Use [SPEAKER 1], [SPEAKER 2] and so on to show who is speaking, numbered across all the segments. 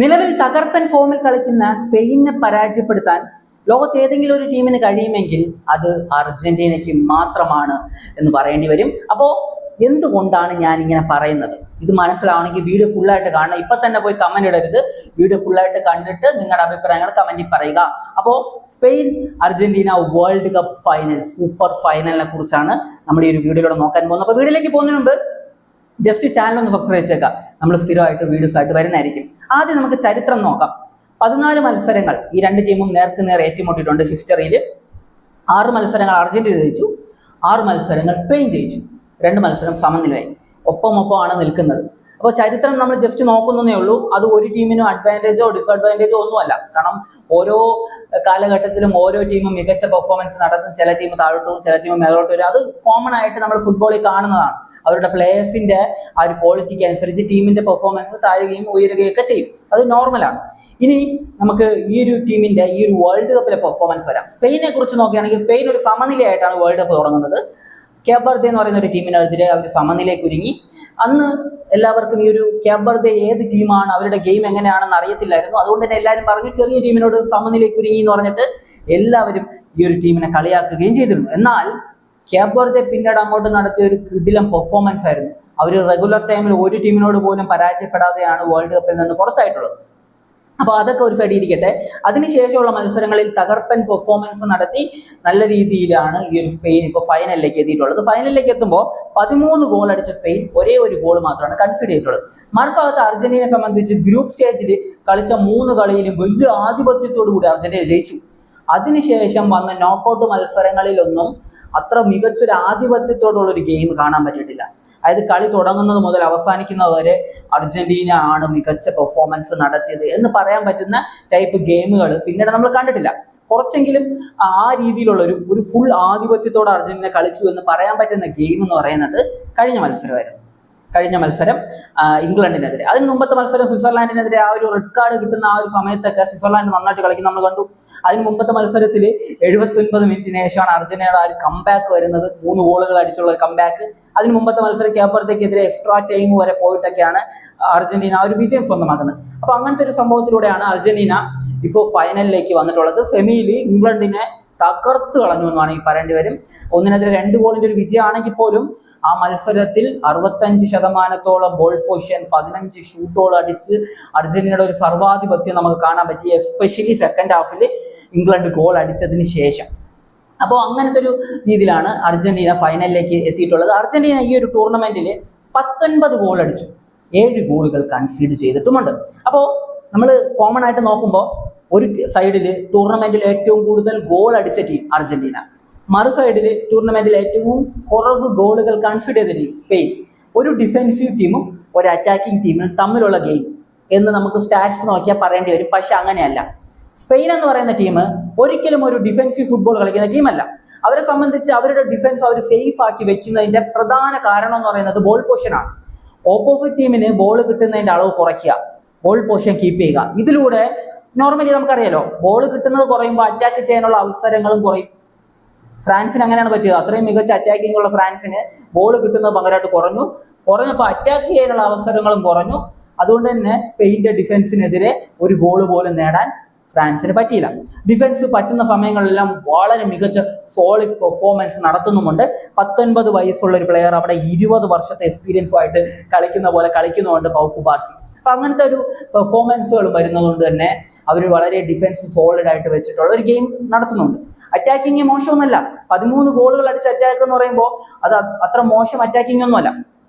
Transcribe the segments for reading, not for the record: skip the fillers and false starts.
[SPEAKER 1] നിലവിൽ തകർപ്പൻ ഫോമിൽ കളിക്കുന്ന സ്പെയിനെ പരാജയപ്പെടുത്താൻ ലോകത്ത് ഏതെങ്കിലും ഒരു ടീമിന് കഴിയുമെങ്കിൽ അത് അർജന്റീനയ്ക്ക് മാത്രമാണ് എന്ന് പറയേണ്ടി വരും. അപ്പോൾ എന്തുകൊണ്ടാണ് ഞാൻ ഇങ്ങനെ പറയുന്നത്? ഇത് മനസ്സിലാവണമെങ്കിൽ വീഡിയോ ഫുള്ളായിട്ട് കാണണം. ഇപ്പൊ തന്നെ പോയി കമന്റ് ഇടരുത്. വീഡിയോ ഫുള്ളായിട്ട് കണ്ടിട്ട് നിങ്ങളുടെ അഭിപ്രായങ്ങൾ കമന്റിൽ പറയുക. അപ്പോൾ Spain Argentina world cup final, super ഫൈനലിനെ കുറിച്ചാണ് നമ്മൾ ഈ ഒരു വീഡിയോയിലൂടെ നോക്കാൻ പോകുന്നത്. അപ്പോൾ വീഡിയോയിലേക്ക് പോകുന്നതിന് മുമ്പ് ജസ്റ്റ് ചാനൽ ഒന്ന് സബ്സ്ക്രൈബ് ചെയ്തേക്കാം. നമ്മൾ സ്ഥിരമായിട്ട് വീഡിയോസ് ആയിട്ട് വരുന്നതായിരിക്കും. ആദ്യം നമുക്ക് ചരിത്രം നോക്കാം. 14 മത്സരങ്ങൾ ഈ രണ്ട് ടീമും നേർക്കുനേർ ഏറ്റുമുട്ടിയിട്ടുണ്ട് ഹിസ്റ്ററിയിൽ. 6 മത്സരങ്ങൾ അർജന്റീന ജയിച്ചു, 6 മത്സരങ്ങൾ സ്പെയിൻ ജയിച്ചു, 2 മത്സരം സമനിലയായി. ഒപ്പമാണ് നിൽക്കുന്നത്. അപ്പോൾ ചരിത്രം നമ്മൾ ജസ്റ്റ് നോക്കുന്നതേ ഉള്ളൂ. അത് ഒരു ടീമിനും അഡ്വാൻറ്റേജോ ഡിസഡ്വാൻറ്റേജോ ഒന്നുമല്ല. കാരണം ഓരോ കാലഘട്ടത്തിലും ഓരോ ടീമും മികച്ച പെർഫോമൻസ് നടത്തും. ചില ടീം താഴോട്ടും ചില ടീം മേലോട്ട് വരും. അത് കോമൺ ആയിട്ട് നമ്മൾ ഫുട്ബോളിൽ കാണുന്നതാണ്. അവരുടെ പ്ലേയേഴ്സിന്റെ ആ ഒരു ക്വാളിറ്റിക്ക് അനുസരിച്ച് ടീമിന്റെ പെർഫോമൻസ് താഴുകയും ഉയരുകയൊക്കെ ചെയ്യും. അത് നോർമലാണ്. ഇനി നമുക്ക് ഈ ഒരു ടീമിന്റെ ഈ ഒരു വേൾഡ് കപ്പിലെ പെർഫോമൻസ് വരാം. സ്പെയിനെ കുറിച്ച് നോക്കുകയാണെങ്കിൽ സ്പെയിൻ ഒരു സമനിലയായിട്ടാണ് വേൾഡ് കപ്പ് തുടങ്ങുന്നത്. കേപ്പ് വെർദെ എന്ന് പറയുന്ന ഒരു ടീമിനെതിരെ അവർ സമനിലയ്ക്ക് ഒരുങ്ങി. അന്ന് എല്ലാവർക്കും ഈ ഒരു കേപ്പ് വെർദെ ഏത് ടീമാണ്, അവരുടെ ഗെയിം എങ്ങനെയാണെന്ന് അറിയത്തില്ലായിരുന്നു. അതുകൊണ്ട് തന്നെ എല്ലാവരും പറഞ്ഞു ചെറിയ ടീമിനോട് സമനിലയ്ക്ക് ഒരുങ്ങി എന്ന് പറഞ്ഞിട്ട് എല്ലാവരും ഈ ഒരു ടീമിനെ കളിയാക്കുകയും ചെയ്തിരുന്നു. എന്നാൽ കേപ്പ് വെർദെ പിന്നീട് അങ്ങോട്ട് നടത്തിയ ഒരു കിടിലം പെർഫോമൻസ് ആയിരുന്നു. അവർ റെഗുലർ ടൈമിൽ ഒരു ടീമിനോട് പോലും പരാജയപ്പെടാതെയാണ് വേൾഡ് കപ്പിൽ നിന്ന് പുറത്തായിട്ടുള്ളത്. അപ്പോൾ അതൊക്കെ ഒരു സൈഡ് ഇരിക്കട്ടെ. അതിനുശേഷമുള്ള മത്സരങ്ങളിൽ തകർപ്പൻ പെർഫോമൻസ് നടത്തി നല്ല രീതിയിലാണ് ഈ ഒരു സ്പെയിൻ ഇപ്പോൾ ഫൈനലിലേക്ക് എത്തിയിട്ടുള്ളത്. ഫൈനലിലേക്ക് എത്തുമ്പോൾ 13 ഗോൾ അടിച്ച സ്പെയിൻ ഒരേ ഒരു ഗോൾ മാത്രമാണ് കൺസിഡർ ചെയ്തിട്ടുള്ളത്. മറുഭാഗത്ത് അർജന്റീനയെ സംബന്ധിച്ച് ഗ്രൂപ്പ് സ്റ്റേജിൽ കളിച്ച 3 കളിയിലും വലിയ ആധിപത്യത്തോടു കൂടി അർജന്റീന ജയിച്ചു. അതിനുശേഷം വന്ന നോക്കൌട്ട് മത്സരങ്ങളിലൊന്നും അത്ര മികച്ചൊരു ആധിപത്യത്തോടുള്ള ഒരു ഗെയിം കാണാൻ പറ്റിയിട്ടില്ല. അതായത് കളി തുടങ്ങുന്നത് മുതൽ അവസാനിക്കുന്നത് വരെ അർജന്റീന ആണ് മികച്ച പെർഫോമൻസ് നടത്തിയത് എന്ന് പറയാൻ പറ്റുന്ന ടൈപ്പ് ഗെയിമുകൾ പിന്നീട് നമ്മൾ കണ്ടിട്ടില്ല. കുറച്ചെങ്കിലും ആ രീതിയിലുള്ള ഒരു ഫുൾ ആധിപത്യത്തോടെ അർജന്റീന കളിച്ചു എന്ന് പറയാൻ പറ്റുന്ന ഗെയിം എന്ന് പറയുന്നത് കഴിഞ്ഞ മത്സരമായിരുന്നു. കഴിഞ്ഞ മത്സരം ഇംഗ്ലണ്ടിനെതിരെ. അതിന് മുമ്പത്തെ മത്സരം സ്വിറ്റ്സർലാൻഡിനെതിരെ ആ ഒരു റെഡ് കാർഡ് കിട്ടുന്ന ആ ഒരു സമയത്തൊക്കെ സ്വിറ്റ്സർലാൻഡ് നന്നായിട്ട് കളിക്കുന്ന നമ്മൾ കണ്ടു. അതിന് മുമ്പത്തെ മത്സരത്തിൽ 79 മിനിറ്റിന് ശേഷമാണ് അർജന്റീനയുടെ ആ ഒരു കംബാക്ക് വരുന്നത്. 3 ഗോളുകൾ അടിച്ചുള്ള ഒരു കംബാക്ക്. അതിന് മുമ്പത്തെ മത്സരം കേപ്പ് വെർദെക്കെതിരെ എക്സ്ട്രാ ടൈം വരെ പോയിട്ടൊക്കെയാണ് അർജന്റീന ആ ഒരു വിജയം സ്വന്തമാക്കുന്നത്. അപ്പൊ അങ്ങനത്തെ ഒരു സംഭവത്തിലൂടെയാണ് അർജന്റീന ഇപ്പോൾ ഫൈനലിലേക്ക് വന്നിട്ടുള്ളത്. സെമിയിൽ ഇംഗ്ലണ്ടിനെ തകർത്ത് കളഞ്ഞു എന്ന് വേണമെങ്കിൽ പറയേണ്ടി വരും. 1-2 ഗോളിന്റെ ഒരു വിജയമാണെങ്കിൽ പോലും ആ മത്സരത്തിൽ 65% ബോൾ പൊസിഷൻ, 15 ഷൂട്ടുകൾ അടിച്ച് അർജന്റീനയുടെ ഒരു സർവാധിപത്യം നമുക്ക് കാണാൻ പറ്റി. എസ്പെഷ്യലി സെക്കൻഡ് ഹാഫിൽ ഇംഗ്ലണ്ട് ഗോൾ അടിച്ചതിന് ശേഷം. അപ്പോൾ അങ്ങനത്തെ ഒരു രീതിയിലാണ് അർജന്റീന ഫൈനലിലേക്ക് എത്തിയിട്ടുള്ളത്. അർജന്റീന ഈ ഒരു ടൂർണമെന്റിൽ 19 ഗോൾ അടിച്ചു, 7 ഗോളുകൾ കൺസീഡ് ചെയ്തിട്ടുമുണ്ട്. അപ്പോൾ നമ്മൾ കോമൺ ആയിട്ട് നോക്കുമ്പോൾ ഒരു സൈഡിൽ ടൂർണമെന്റിൽ ഏറ്റവും കൂടുതൽ ഗോൾ അടിച്ച ടീം അർജന്റീന, മറു സൈഡിൽ ടൂർണമെന്റിൽ ഏറ്റവും കുറവ് ഗോളുകൾ കൺസിഡർ ചെയ്ത ടീം സ്പെയിൻ. ഒരു ഡിഫെൻസീവ് ടീമും ഒരു അറ്റാക്കിംഗ് ടീമും തമ്മിലുള്ള ഗെയിം എന്ന് നമുക്ക് സ്റ്റാറ്റ്സ് നോക്കിയാൽ പറയേണ്ടി വരും. പക്ഷെ അങ്ങനെയല്ല. സ്പെയിൻ എന്ന് പറയുന്ന ടീം ഒരിക്കലും ഒരു ഡിഫെൻസീവ് ഫുട്ബോൾ കളിക്കുന്ന ടീമല്ല. അവരെ സംബന്ധിച്ച് അവരുടെ ഡിഫൻസ് അവർ സേഫ് ആക്കി വെക്കുന്നതിന്റെ പ്രധാന കാരണം എന്ന് പറയുന്നത് ബോൾ പൊസിഷനാണ്. ഓപ്പോസിറ്റ് ടീമിന് ബോൾ കിട്ടുന്നതിന്റെ അളവ് കുറയ്ക്കുക, ബോൾ പൊസിഷൻ കീപ്പ് ചെയ്യുക. ഇതിലൂടെ നോർമലി നമുക്കറിയാലോ, ബോൾ കിട്ടുന്നത് കുറയുമ്പോൾ അറ്റാക്ക് ചെയ്യാനുള്ള അവസരങ്ങളും കുറയും. ഫ്രാൻസിന് അങ്ങനെയാണ് പറ്റിയത്. അത്രയും മികച്ച അറ്റാക്കിംഗ് ഉള്ള ഫ്രാൻസിന് ബോൾ കിട്ടുന്നത് ഭയങ്കരമായിട്ട് കുറഞ്ഞപ്പോൾ അറ്റാക്ക് ചെയ്യാനുള്ള അവസരങ്ങളും കുറഞ്ഞു. അതുകൊണ്ട് തന്നെ സ്പെയിന്റെ ഡിഫൻസിനെതിരെ ഒരു ഗോൾ പോലും നേടാൻ ഫ്രാൻസിന് പറ്റിയില്ല. ഡിഫൻസ് പറ്റുന്ന സമയങ്ങളിലെല്ലാം വളരെ മികച്ച സോളിഡ് പെർഫോമൻസ് നടത്തുന്നുമുണ്ട്. 19 വയസ്സുള്ള ഒരു പ്ലെയർ അവിടെ 20 വർഷത്തെ എക്സ്പീരിയൻസുമായിട്ട് കളിക്കുന്ന പോലെ കളിക്കുന്നുമുണ്ട് പൗ കുബാർസി. അപ്പൊ അങ്ങനത്തെ ഒരു പെർഫോമൻസുകൾ വരുന്നതുകൊണ്ട് തന്നെ അവർ വളരെ ഡിഫൻസ് സോളിഡ് ആയിട്ട് വെച്ചിട്ടുള്ള ഒരു ഗെയിം നടത്തുന്നുണ്ട്. അറ്റാക്കിങ് മോശമൊന്നുമല്ല. 13 ഗോളുകൾ അടിച്ച അറ്റാക്ക് എന്ന് പറയുമ്പോൾ അത് അത്ര മോശം അറ്റാക്കിംഗ് ഒന്നുമല്ല.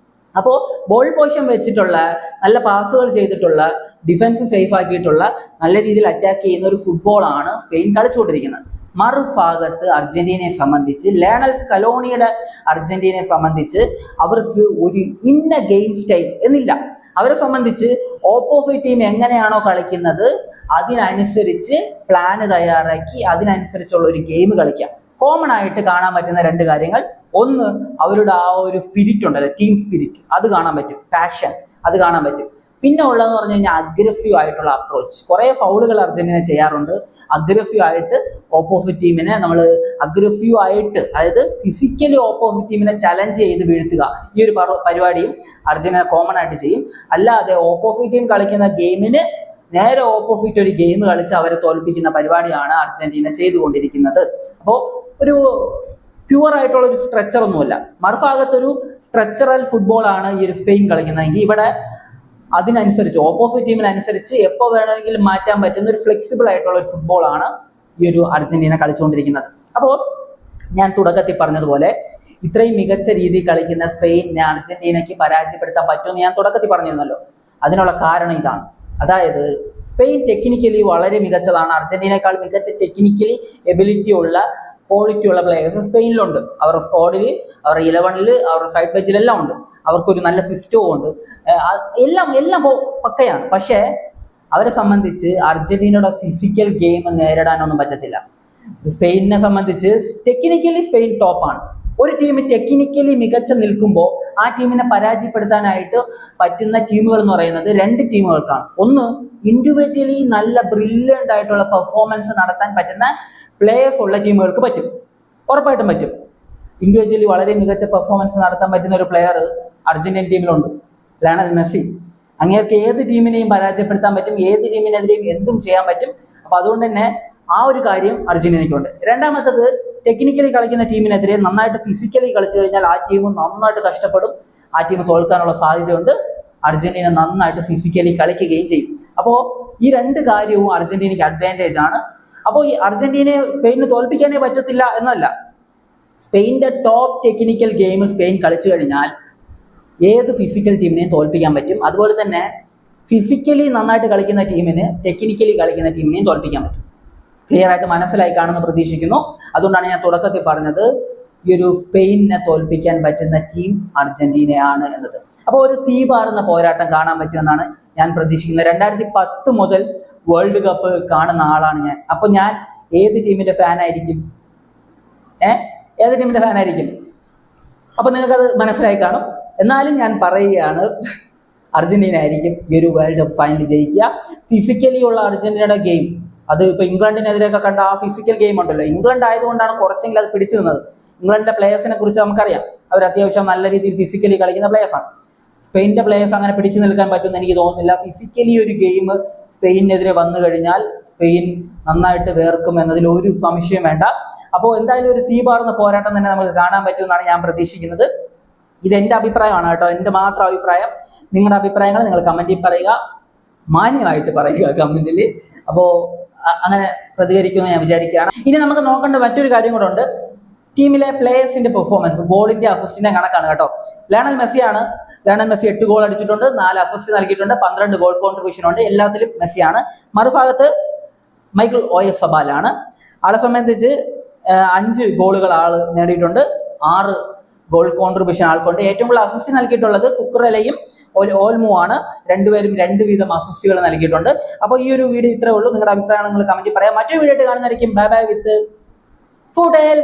[SPEAKER 1] അപ്പോൾ ബോൾ പൊസിഷൻ വെച്ചിട്ടുള്ള നല്ല പാസുകൾ ചെയ്തിട്ടുള്ള ഡിഫൻസ് സേഫ് ആക്കിയിട്ടുള്ള നല്ല രീതിയിൽ അറ്റാക്ക് ചെയ്യുന്ന ഒരു ഫുട്ബോളാണ് സ്പെയിൻ കളിച്ചുകൊണ്ടിരിക്കുന്നത്. മറുഭാഗത്ത് അർജന്റീനയെ സംബന്ധിച്ച്, ലയണൽ സ്കലോണിയുടെ അർജന്റീനയെ സംബന്ധിച്ച് അവർക്ക് ഒരു ഇന്ന ഗെയിം സ്റ്റൈൽ എന്നില്ല. അവരെ സംബന്ധിച്ച് ഓപ്പോസിറ്റ് ടീം എങ്ങനെയാണോ കളിക്കുന്നത് അതിനനുസരിച്ച് പ്ലാന് തയ്യാറാക്കി അതിനനുസരിച്ചുള്ള ഒരു ഗെയിം കളിക്കാം. കോമൺ ആയിട്ട് കാണാൻ പറ്റുന്ന 2 കാര്യങ്ങൾ. ഒന്ന്, അവരുടെ ആ ഒരു സ്പിരിറ്റ് ഉണ്ടല്ലോ, ടീം സ്പിരിറ്റ്, അത് കാണാൻ പറ്റും. പാഷൻ, അത് കാണാൻ പറ്റും. പിന്നെ ഉള്ളതെന്ന് പറഞ്ഞു കഴിഞ്ഞാൽ അഗ്രസീവ് ആയിട്ടുള്ള അപ്രോച്ച്. കുറേ ഫൗളുകൾ അർജന്റീന ചെയ്യാറുണ്ട്. അഗ്രസീവ് ആയിട്ട് ഓപ്പോസിറ്റ് ടീമിനെ നമ്മൾ അഗ്രസീവ് ആയിട്ട്, അതായത് ഫിസിക്കലി ഓപ്പോസിറ്റ് ടീമിനെ ചലഞ്ച് ചെയ്ത് വീഴ്ത്തുക, ഈ ഒരു പരിപാടിയും അർജന്റീന കോമൺ ആയിട്ട് ചെയ്യും. അല്ലാതെ ഓപ്പോസിറ്റ് ടീം കളിക്കുന്ന ഗെയിമിന് നേരെ ഓപ്പോസിറ്റ് ഒരു ഗെയിം കളിച്ച് അവരെ തോൽപ്പിക്കുന്ന പരിപാടിയാണ് അർജന്റീന ചെയ്തുകൊണ്ടിരിക്കുന്നത്. അപ്പോൾ ഒരു പ്യുവർ ആയിട്ടുള്ള ഒരു സ്ട്രക്ചർ ഒന്നുമല്ല, മറുഭാഗത്തൊരു സ്ട്രക്ചറൽ ഫുട്ബോളാണ് ഈ ഒരു സ്പെയിൻ കളിക്കുന്നതെങ്കിൽ ഇവിടെ അതിനനുസരിച്ച് ഓപ്പോസിറ്റ് ടീമിനനുസരിച്ച് എപ്പോൾ വേണമെങ്കിലും മാറ്റാൻ പറ്റുന്ന ഒരു ഫ്ലെക്സിബിൾ ആയിട്ടുള്ള ഒരു ഫുട്ബോളാണ് ഈ ഒരു അർജന്റീന കളിച്ചുകൊണ്ടിരിക്കുന്നത്. അപ്പോൾ ഞാൻ തുടക്കത്തിൽ പറഞ്ഞതുപോലെ ഇത്രയും മികച്ച രീതിയിൽ കളിക്കുന്ന സ്പെയിനിനെ അർജന്റീനയ്ക്ക് പരാജയപ്പെടുത്താൻ പറ്റുമെന്ന് ഞാൻ തുടക്കത്തിൽ പറഞ്ഞിരുന്നല്ലോ. അതിനുള്ള കാരണം ഇതാണ്. അതായത് സ്പെയിൻ ടെക്നിക്കലി വളരെ മികച്ചതാണ്. അർജന്റീനയെക്കാൾ മികച്ച ടെക്നിക്കലി എബിലിറ്റി ഉള്ള ക്വാളിറ്റി ഉള്ള പ്ലേയേഴ്സ് സ്പെയിനിലുണ്ട്. അവരുടെ സ്ക്വാഡിൽ, അവരുടെ 11-ൽ, അവരുടെ സൈഡ് ബെഞ്ചിലെല്ലാം ഉണ്ട്. അവർക്കൊരു നല്ല സിസ്റ്റവും ഉണ്ട്. എല്ലാം പക്കയാണ്. പക്ഷേ അവരെ സംബന്ധിച്ച് അർജന്റീനയുടെ ഫിസിക്കൽ ഗെയിം നേരിടാനൊന്നും പറ്റത്തില്ല. സ്പെയിനിനെ സംബന്ധിച്ച് ടെക്നിക്കലി സ്പെയിൻ ടോപ്പാണ്. ഒരു ടീം ടെക്നിക്കലി മികച്ച നിൽക്കുമ്പോൾ ആ ടീമിനെ പരാജയപ്പെടുത്താനായിട്ട് പറ്റുന്ന ടീമുകൾ എന്ന് പറയുന്നത് 2 ടീമുകൾക്കാണ്. ഒന്ന്, ഇൻഡിവിജ്വലി നല്ല ബ്രില്യൻ്റ് ആയിട്ടുള്ള പെർഫോമൻസ് നടത്താൻ പറ്റുന്ന പ്ലേയേഴ്സ് ഉള്ള ടീമുകൾക്ക് പറ്റും, ഉറപ്പായിട്ടും പറ്റും. ഇൻഡിവിജ്വലി വളരെ മികച്ച പെർഫോമൻസ് നടത്താൻ പറ്റുന്ന ഒരു പ്ലെയർ അർജന്റീൻ ടീമിലുണ്ട്, ലയണൽ മെസ്സി. അങ്ങേർക്ക് ഏത് ടീമിനെയും പരാജയപ്പെടുത്താൻ പറ്റും, ഏത് ടീമിനെതിരെയും എന്തും ചെയ്യാൻ പറ്റും. അപ്പൊ അതുകൊണ്ട് തന്നെ ആ ഒരു കാര്യം അർജന്റീനയ്ക്കുണ്ട്. രണ്ടാമത്തത്, ടെക്നിക്കലി കളിക്കുന്ന ടീമിനെതിരെ നന്നായിട്ട് ഫിസിക്കലി കളിച്ചു കഴിഞ്ഞാൽ ആ ടീം നന്നായിട്ട് കഷ്ടപ്പെടും, ആ ടീം തോൽക്കാനുള്ള സാധ്യതയുണ്ട്. അർജന്റീന നന്നായിട്ട് ഫിസിക്കലി കളിക്കുകയും ചെയ്യും. അപ്പോൾ ഈ 2 കാര്യവും അർജന്റീനയ്ക്ക് അഡ്വാൻറ്റേജ് ആണ്. അപ്പോൾ ഈ അർജന്റീനയെ സ്പെയിനിന് തോൽപ്പിക്കാനേ പറ്റത്തില്ല എന്നല്ല, സ്പെയിനിന്റെ ടോപ്പ് ടെക്നിക്കൽ ഗെയിം സ്പെയിൻ കളിച്ചു കഴിഞ്ഞാൽ ഏത് ഫിസിക്കൽ ടീമിനെയും തോൽപ്പിക്കാൻ പറ്റും. അതുപോലെ തന്നെ ഫിസിക്കലി നന്നായിട്ട് കളിക്കുന്ന ടീമിന് ടെക്നിക്കലി കളിക്കുന്ന ടീമിനെയും തോൽപ്പിക്കാൻ പറ്റും. ക്ലിയർ ആയിട്ട് മനസ്സിലായി കാണുമെന്ന് പ്രതീക്ഷിക്കുന്നു. അതുകൊണ്ടാണ് ഞാൻ തുടക്കത്തിൽ പറഞ്ഞത് ഈ ഒരു സ്പെയിനിനെ തോൽപ്പിക്കാൻ പറ്റുന്ന ടീം അർജന്റീനയാണ് എന്നത്. അപ്പോൾ ഒരു തീപാറുന്ന പോരാട്ടം കാണാൻ പറ്റുമെന്നാണ് ഞാൻ പ്രതീക്ഷിക്കുന്നത്. 2010 മുതൽ വേൾഡ് കപ്പ് കാണുന്ന ആളാണ് ഞാൻ. അപ്പൊ ഞാൻ ഏത് ടീമിന്റെ ഫാനായിരിക്കും? ഏത് ടീമിന്റെ ഫാനായിരിക്കും? അപ്പൊ നിങ്ങൾക്കത് മനസ്സിലായി കാണും. എന്നാലും ഞാൻ പറയുകയാണ്, അർജന്റീന ആയിരിക്കും ഈ ഒരു വേൾഡ് കപ്പ് ഫൈനൽ ജയിക്കുക. ഫിസിക്കലി ഉള്ള അർജന്റീനയുടെ ഗെയിം, അത് ഇപ്പൊ ഇംഗ്ലണ്ടിനെതിരെയൊക്കെ കണ്ട ആ ഫിസിക്കൽ ഗെയിം ഉണ്ടല്ലോ, ഇംഗ്ലണ്ട് ആയതുകൊണ്ടാണ് കുറച്ചെങ്കിലും അത് പിടിച്ചു നിന്നത്. ഇംഗ്ലണ്ടിന്റെ പ്ലേയേഴ്സിനെ കുറിച്ച് നമുക്കറിയാം, അവർ അത്യാവശ്യം നല്ല രീതിയിൽ ഫിസിക്കലി കളിക്കുന്ന പ്ലേയേഴ്സാണ്. സ്പെയിനിന്റെ പ്ലേയേഴ്സ് അങ്ങനെ പിടിച്ചു നിൽക്കാൻ പറ്റുമെന്ന് എനിക്ക് തോന്നുന്നില്ല. ഫിസിക്കലി ഒരു ഗെയിം സ്പെയിനെതിരെ വന്നു കഴിഞ്ഞാൽ സ്പെയിൻ നന്നായിട്ട് വേർക്കും എന്നതിൽ ഒരു സംശയം വേണ്ട. അപ്പോൾ എന്തായാലും ഒരു തീപാറുന്ന പോരാട്ടം തന്നെ നമുക്ക് കാണാൻ പറ്റുമെന്നാണ് ഞാൻ പ്രതീക്ഷിക്കുന്നത്. ഇത് എൻ്റെ അഭിപ്രായമാണ് കേട്ടോ, എൻ്റെ മാത്രം അഭിപ്രായം. നിങ്ങളുടെ അഭിപ്രായങ്ങൾ നിങ്ങൾ കമന്റിൽ പറയുക, മാന്യമായിട്ട് പറയുക കമന്റിൽ. അപ്പോൾ അങ്ങനെ പ്രതികരിക്കുമെന്ന് ഞാൻ വിചാരിക്കുകയാണ്. ഇനി നമുക്ക് നോക്കേണ്ട മറ്റൊരു കാര്യം കൂടെ ഉണ്ട്, ടീമിലെ പ്ലേയേഴ്സിന്റെ പെർഫോമൻസ്. ഗോളിന്റെ അസിസ്റ്റിന്റെ കണക്കാണ് കേട്ടോ. ലയണൽ മെസ്സിയാണ്. ലയണൽ മെസ്സി 8 ഗോൾ അടിച്ചിട്ടുണ്ട്, 4 അസിസ്റ്റ് നൽകിയിട്ടുണ്ട്, 12 ഗോൾ കോൺട്രിബ്യൂഷൻ ഉണ്ട്. എല്ലാത്തിലും മെസ്സിയാണ്. മറുഭാഗത്ത് മൈക്കിൾ ഓയസബാലാണ്. ആളെ സംബന്ധിച്ച് 5 ഗോളുകൾ ആള് നേടിയിട്ടുണ്ട്, 6 ഗോൾ കോൺട്രിബ്യൂഷൻ ആൾക്കുണ്ട്. ഏറ്റവും കൂടുതൽ അസിസ്റ്റ് നൽകിയിട്ടുള്ളത് കുക്കുറലയും ഓൽമോ ആണ്. രണ്ടുപേരും 2 വീതം അസിസ്റ്റുകൾ നൽകിയിട്ടുണ്ട്. അപ്പോൾ ഈ ഒരു വീഡിയോ ഇത്രേ ഉള്ളൂ. നിങ്ങളുടെ അഭിപ്രായങ്ങൾ നിങ്ങൾ കമന്റിൽ പറയാം. മറ്റൊരു വീഡിയോ ആയിട്ട് കാണുന്നതായിരിക്കും. ബൈ ബൈ വിത്ത് ഫുഡേൽ.